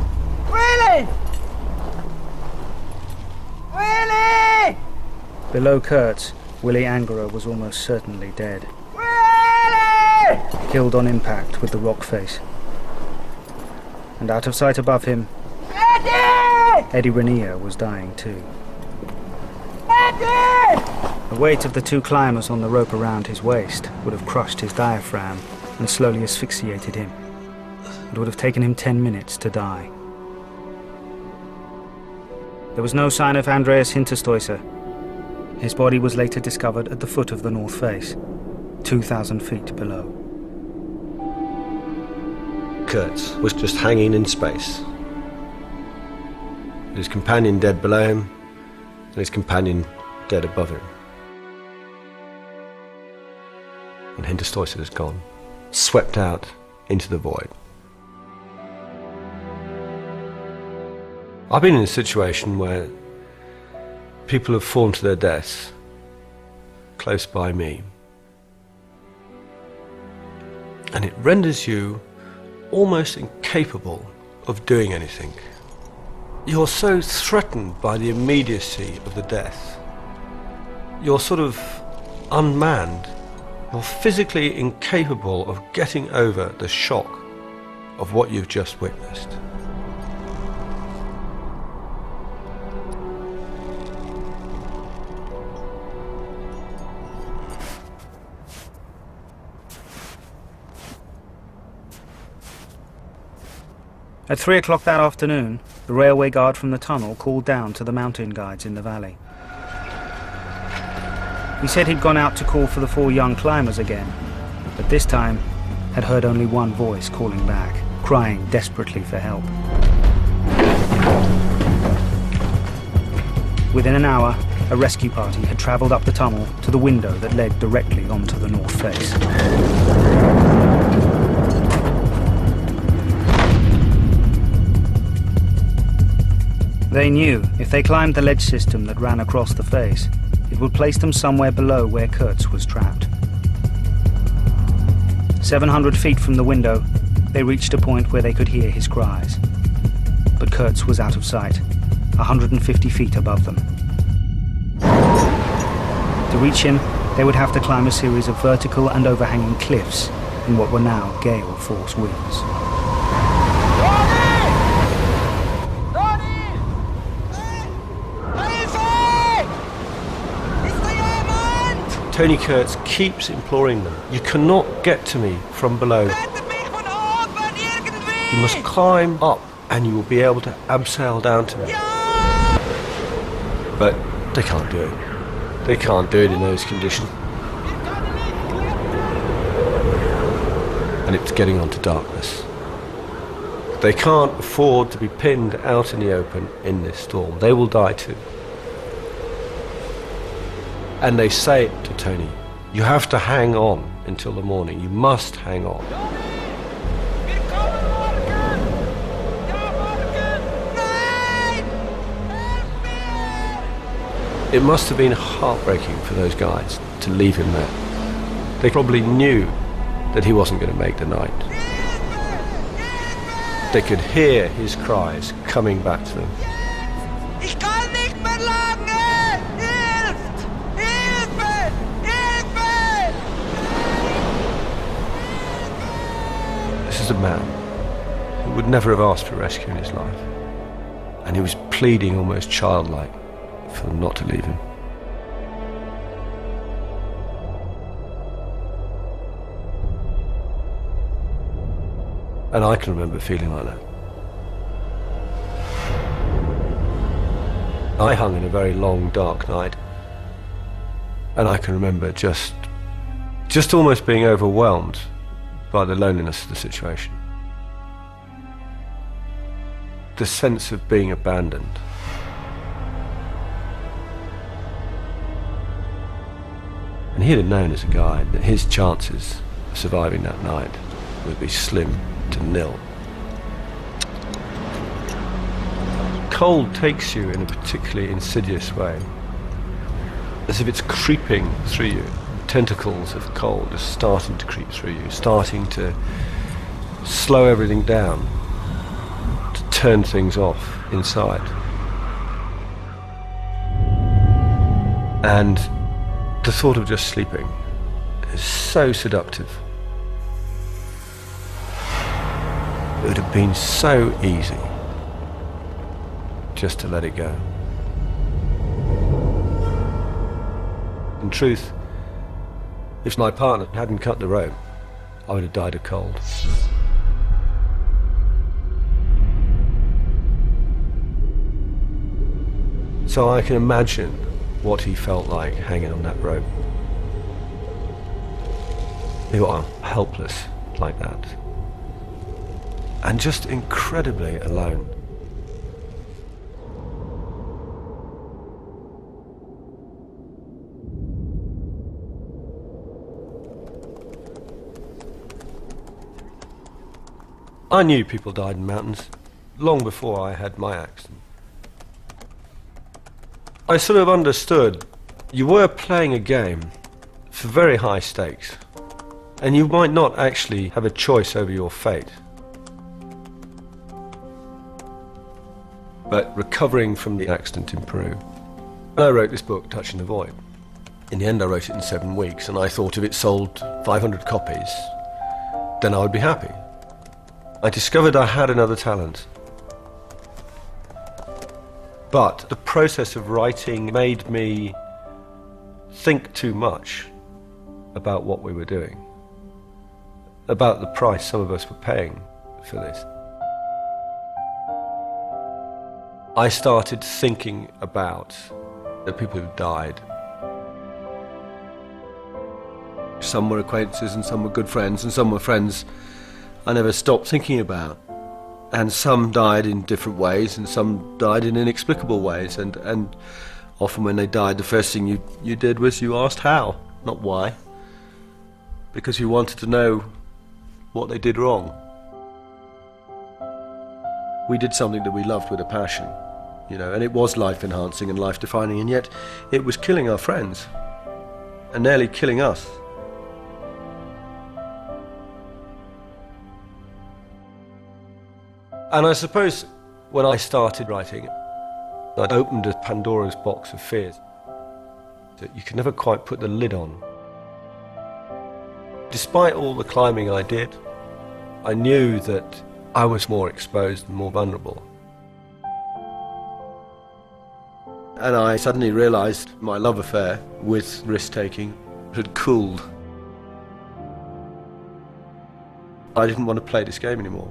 Willy! Willy! Below Kurz, Willy Angerer was almost certainly dead. Willy! Killed on impact with the rock face. And out of sight above him, Edi Rainer was dying too. Edi! The weight of the 2 climbers on the rope around his waist would have crushed his diaphragm and slowly asphyxiated him. It would have taken him 10 minutes to die. There was no sign of Andreas Hinterstoisser. His body was later discovered at the foot of the north face, 2,000 feet below. Kurz was just hanging in space. His companion dead below him, and his companion dead above him. And Hinterstoisser is gone, swept out into the void. I've been in a situation where people have fallen to their deaths close by me, and it renders you almost incapable of doing anything. You're so threatened by the immediacy of the death. You're sort of unmanned. You're physically incapable of getting over the shock of what you've just witnessed. At 3 o'clock that afternoon, the railway guard from the tunnel called down to the mountain guides in the valley. He said he'd gone out to call for the 4 young climbers again, but this time had heard only one voice calling back, crying desperately for help. Within an hour, a rescue party had travelled up the tunnel to the window that led directly onto the north face. They knew if they climbed the ledge system that ran across the face, it would place them somewhere below where Kurz was trapped. 700 feet from the window, they reached a point where they could hear his cries. But Kurz was out of sight, 150 feet above them. To reach him, they would have to climb a series of vertical and overhanging cliffs in what were now gale force winds. Toni Kurz keeps imploring them, you cannot get to me from below. You must climb up and you will be able to abseil down to me. But they can't do it. They can't do it in those conditions. And it's getting on to darkness. They can't afford to be pinned out in the open in this storm. They will die too. And they say it to Toni, you have to hang on until the morning. You must hang on. It must have been heartbreaking for those guides to leave him there. They probably knew that he wasn't going to make the night. They could hear his cries coming back to them. This is a man who would never have asked for rescue in his life, and he was pleading almost childlike for them not to leave him. And I can remember feeling like that. I hung in a very long, dark night, and I can remember just almost being overwhelmed by the loneliness of the situation. The sense of being abandoned. And he'd have known as a guide that his chances of surviving that night would be slim to nil. Cold takes you in a particularly insidious way, as if it's creeping through you. Tentacles of cold are starting to creep through you, starting to slow everything down, to turn things off inside. And the thought of just sleeping is so seductive. It would have been so easy just to let it go. In truth, if my partner hadn't cut the rope, I would have died of cold. So I can imagine what he felt like hanging on that rope. You are helpless like that. And just incredibly alone. I knew people died in mountains long before I had my accident. I sort of understood you were playing a game for very high stakes, and you might not actually have a choice over your fate. But recovering from the accident in Peru, I wrote this book, Touching the Void. In the end, I wrote it in 7 weeks, and I thought if it sold 500 copies, then I would be happy. I discovered I had another talent. But the process of writing made me think too much about what we were doing, about the price some of us were paying for this. I started thinking about the people who died. Some were acquaintances and some were good friends and some were friends I never stopped thinking about. And some died in different ways and some died in inexplicable ways, and often when they died the first thing you did was you asked how, not why, because you wanted to know what they did wrong. We did something that we loved with a passion, you know, and it was life-enhancing and life-defining, and yet it was killing our friends and nearly killing us. And I suppose when I started writing, I'd opened a Pandora's box of fears that you could never quite put the lid on. Despite all the climbing I did, I knew that I was more exposed and more vulnerable. And I suddenly realized my love affair with risk-taking had cooled. I didn't want to play this game anymore.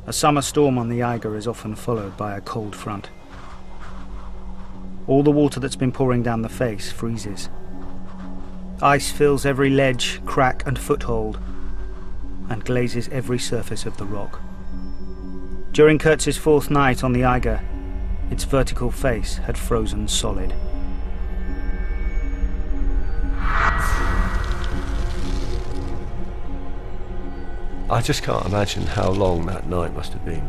A summer storm on the Eiger is often followed by a cold front. All the water that's been pouring down the face freezes. Ice fills every ledge, crack and foothold, and glazes every surface of the rock. During Kurtz's 4th night on the Eiger, its vertical face had frozen solid. I just can't imagine how long that night must have been.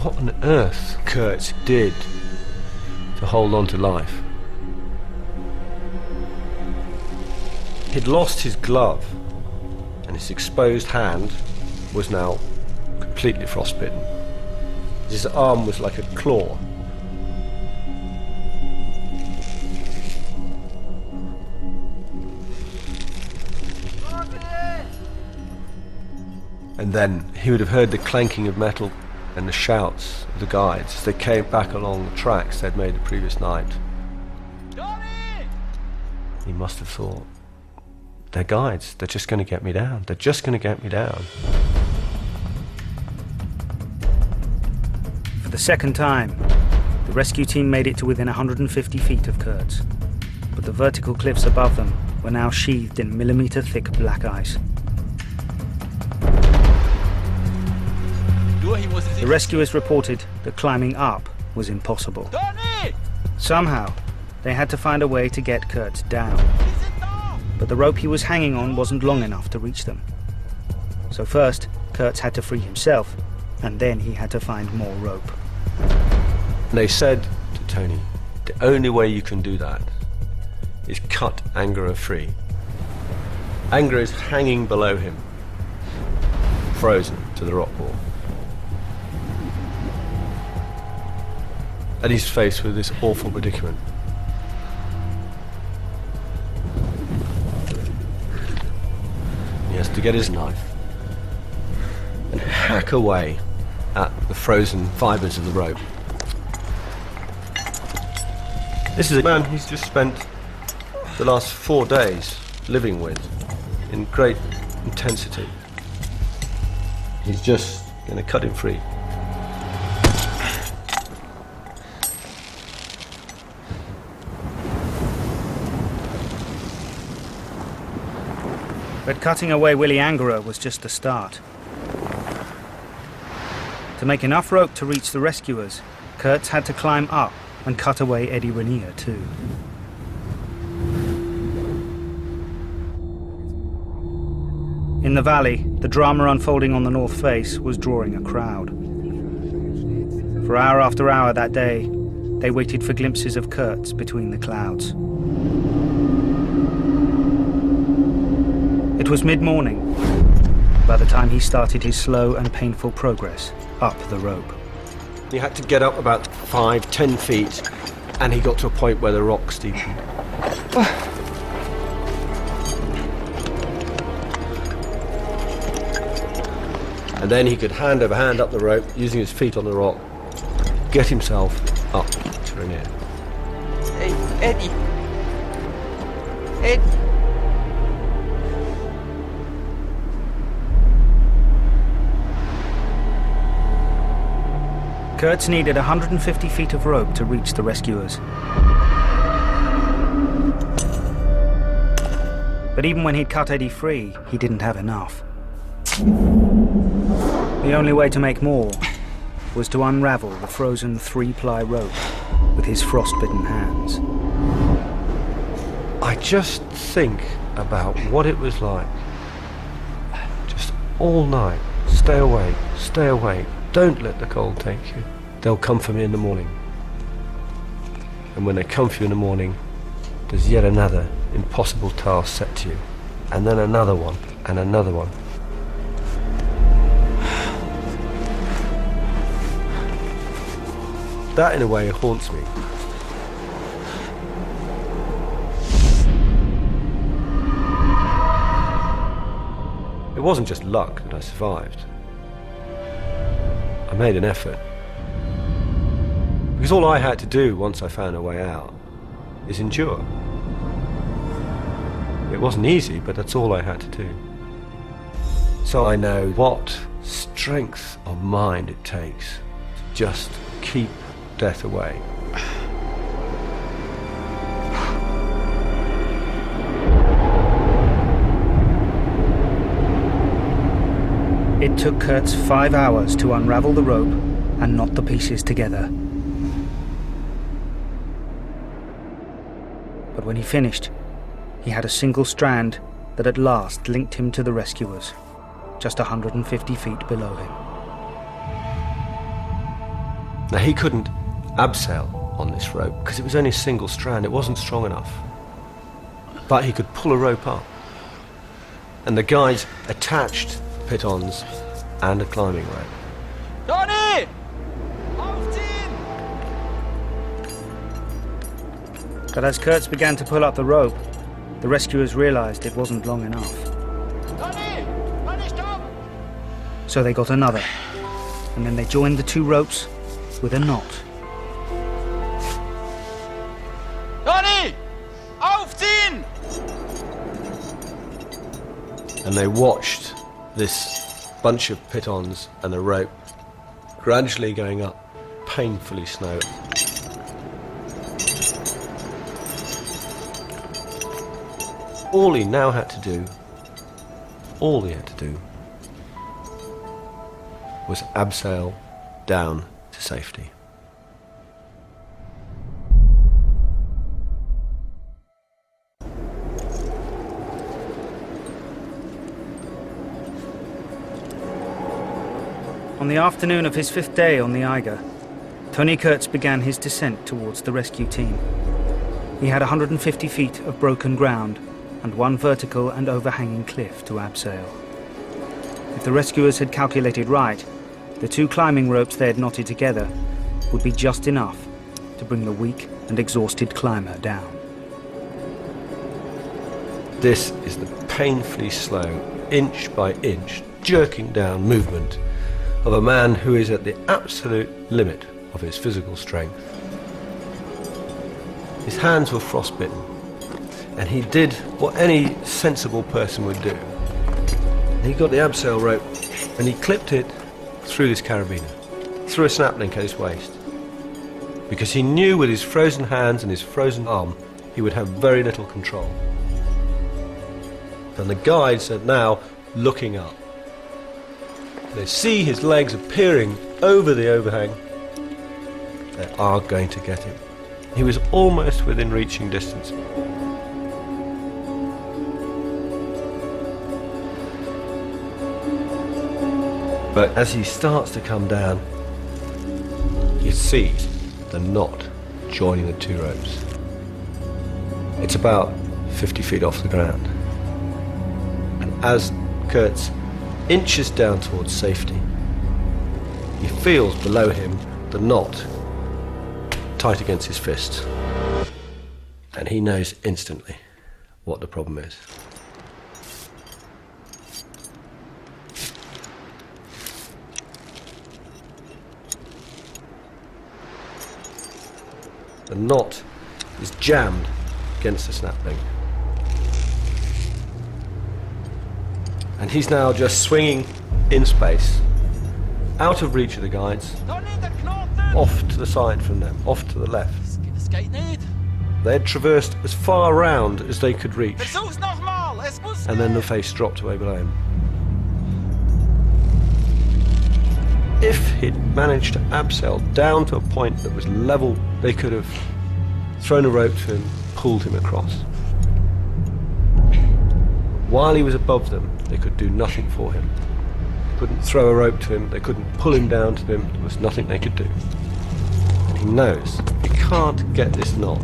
What on earth Kurtz did to hold on to life. He'd lost his glove, and his exposed hand was now completely frostbitten. His arm was like a claw. And then he would have heard the clanking of metal and the shouts of the guides as they came back along the tracks they'd made the previous night. He must have thought, they're guides, they're just going to get me down, they're just going to get me down. For the second time, the rescue team made it to within 150 feet of Kurtz, but the vertical cliffs above them were now sheathed in millimetre-thick black ice. The rescuers reported that climbing up was impossible. Somehow, they had to find a way to get Kurtz down. But the rope he was hanging on wasn't long enough to reach them. So first, Kurtz had to free himself, and then he had to find more rope. They said to Toni, the only way you can do that is cut Angerer free. Angerer is hanging below him, frozen to the rock wall. And he's faced with this awful predicament. He has to get his knife and hack away at the frozen fibres of the rope. This is a man he's just spent the last 4 days living with in great intensity. He's just going to cut him free. But cutting away Willy Angerer was just the start. To make enough rope to reach the rescuers, Kurtz had to climb up and cut away Edi Rainer too. In the valley, the drama unfolding on the north face was drawing a crowd. For hour after hour that day, they waited for glimpses of Kurz between the clouds. It was mid-morning by the time he started his slow and painful progress up the rope. He had to get up about 5-10 feet, and he got to a point where the rock steepened. And then he could hand over hand up the rope, using his feet on the rock, get himself up to Rainer. Hey, Eddie! Eddie! Kurz needed 150 feet of rope to reach the rescuers. But even when he'd cut Eddie free, he didn't have enough. The only way to make more was to unravel the frozen 3-ply rope with his frostbitten hands. I just think about what it was like. Just all night, stay awake, don't let the cold take you. They'll come for me in the morning. And when they come for you in the morning, there's yet another impossible task set to you. And then another one, and another one. That, in a way, haunts me. It wasn't just luck that I survived. I made an effort. Because all I had to do once I found a way out is endure. It wasn't easy, but that's all I had to do. So I know what strength of mind it takes to just keep death away. It took Kurz 5 hours to unravel the rope and knot the pieces together. But when he finished, he had a single strand that at last linked him to the rescuers, just 150 feet below him. Now, he couldn't abseil on this rope because it was only a single strand. It wasn't strong enough. But he could pull a rope up. And the guides attached pitons and a climbing rope. Toni! Aufziehen! But as Kurz began to pull up the rope, the rescuers realized it wasn't long enough. Toni! Toni, stop! So they got another, and then they joined the two ropes with a knot. Toni! Aufziehen! And they watched this bunch of pitons and the rope gradually going up, painfully slow. All he now had to do, was abseil down to safety. On the afternoon of his 5th day on the Eiger, Toni Kurz began his descent towards the rescue team. He had 150 feet of broken ground and one vertical and overhanging cliff to abseil. If the rescuers had calculated right, the two climbing ropes they had knotted together would be just enough to bring the weak and exhausted climber down. This is the painfully slow, inch by inch, jerking down movement of a man who is at the absolute limit of his physical strength. His hands were frostbitten, and he did what any sensible person would do. He got the abseil rope and he clipped it through this carabiner, through a snap link at his waist, because he knew with his frozen hands and his frozen arm he would have very little control. And the guides are now looking up. They see his legs appearing over the overhang. They are going to get him. He was almost within reaching distance. But as he starts to come down, he sees the knot joining the two ropes. It's about 50 feet off the ground. And as Kurz inches down towards safety, he feels below him the knot tight against his fist. And he knows instantly what the problem is. The knot is jammed against the snap-link. And he's now just swinging in space, out of reach of the guides, off to the side from them, off to the left. They had traversed as far around as they could reach, and then the face dropped away below him. If he'd managed to abseil down to a point that was level, they could have thrown a rope to him, pulled him across. While he was above them, they could do nothing for him. They couldn't throw a rope to him, they couldn't pull him down to them, there was nothing they could do. And he knows if he can't get this knot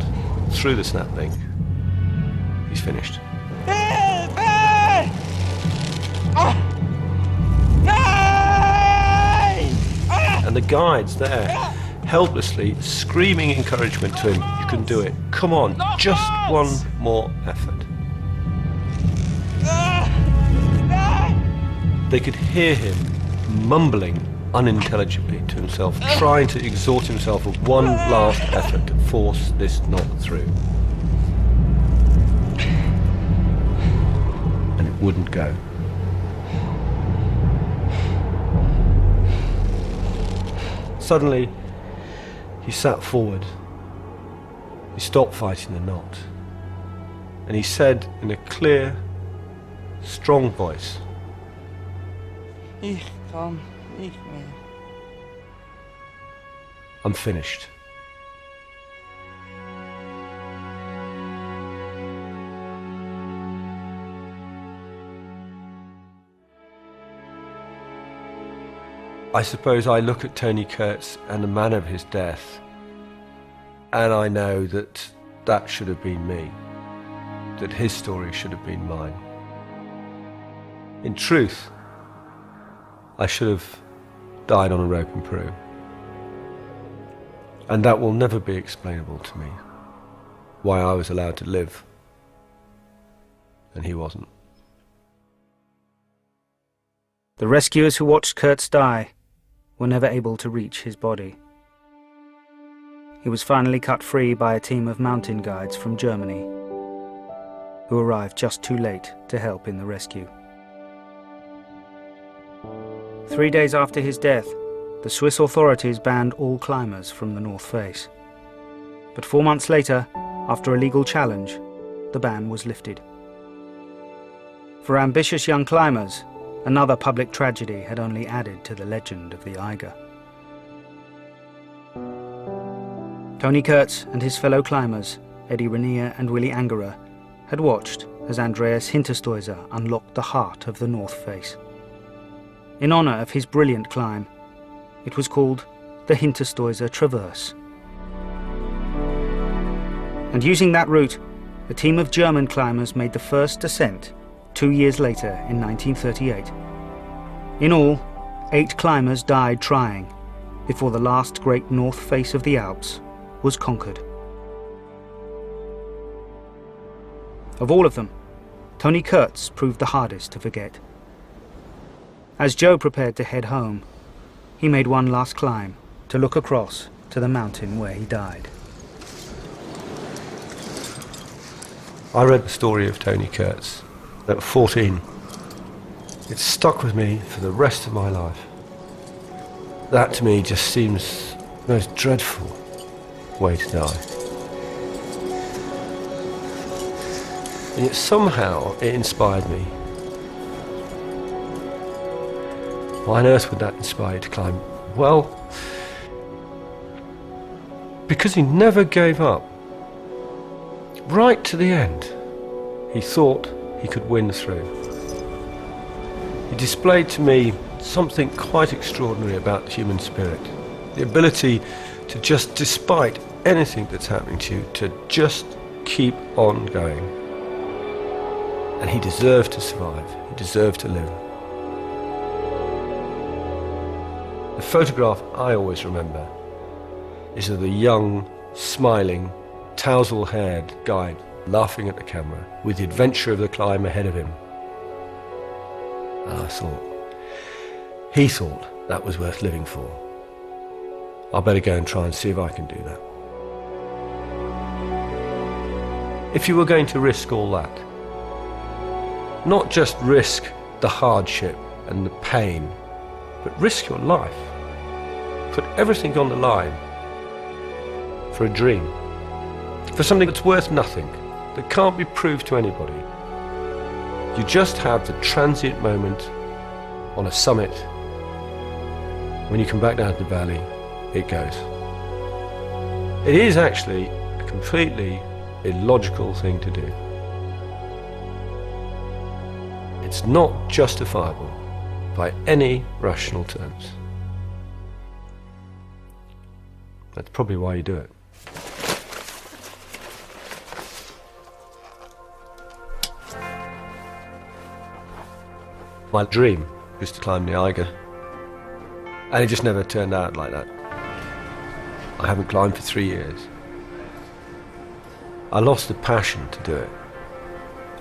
through the snap link, he's finished. And the guides there, helplessly screaming encouragement to him, you can do it, come on, just one more effort. They could hear him mumbling unintelligibly to himself, trying to exhort himself of one last effort to force this knot through. And it wouldn't go. Suddenly, he sat forward. He stopped fighting the knot. And he said in a clear, strong voice, Ich kann nicht mehr. I'm finished. I suppose I look at Toni Kurz and the manner of his death, and I know that that should have been me, that his story should have been mine. In truth, I should have died on a rope in Peru. And that will never be explainable to me, why I was allowed to live and he wasn't. The rescuers who watched Kurz die were never able to reach his body. He was finally cut free by a team of mountain guides from Germany, who arrived just too late to help in the rescue. 3 days after his death, the Swiss authorities banned all climbers from the North Face. But 4 months later, after a legal challenge, the ban was lifted. For ambitious young climbers, another public tragedy had only added to the legend of the Eiger. Toni Kurz and his fellow climbers, Edi Rainer and Willy Angerer, had watched as Andreas Hinterstoisser unlocked the heart of the North Face. In honour of his brilliant climb, it was called the Hinterstoisser Traverse. And using that route, a team of German climbers made the first descent 2 years later in 1938. In all, 8 climbers died trying before the last great north face of the Alps was conquered. Of all of them, Toni Kurz proved the hardest to forget. As Joe prepared to head home, he made one last climb to look across to the mountain where he died. I read the story of Toni Kurz at 14. It stuck with me for the rest of my life. That to me just seems the most dreadful way to die. And yet somehow it inspired me. Why on earth would that inspire you to climb? Well, because he never gave up. right to the end, he thought he could win through. He displayed to me something quite extraordinary about the human spirit. The ability to just, despite anything that's happening to you, to just keep on going. And he deserved to survive. He deserved to live. The photograph I always remember is of the young, smiling, tousle-haired guide laughing at the camera with the adventure of the climb ahead of him. And I thought, he thought that was worth living for. I better go and try and see if I can do that. If you were going to risk all that, not just risk the hardship and the pain, but risk your life, put everything on the line for a dream, for something that's worth nothing, that can't be proved to anybody. You just have the transient moment on a summit. When you come back down to the valley, it goes. It is actually a completely illogical thing to do. It's not justifiable by any rational terms. That's probably why you do it. My dream was to climb the Eiger, and it just never turned out like that. I haven't climbed for 3 years. I lost the passion to do it.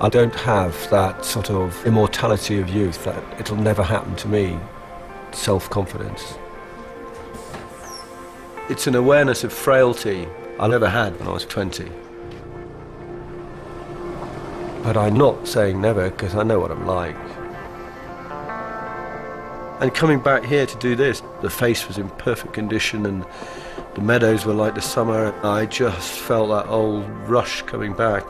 I don't have that sort of immortality of youth, that it'll never happen to me, self-confidence. It's an awareness of frailty I never had when I was 20. But I'm not saying never, because I know what I'm like. And coming back here to do this, the face was in perfect condition and the meadows were like the summer. I just felt that old rush coming back.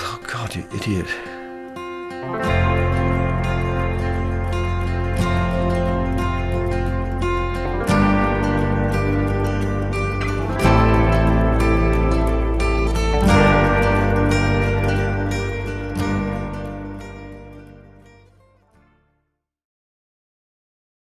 Oh God, you idiot.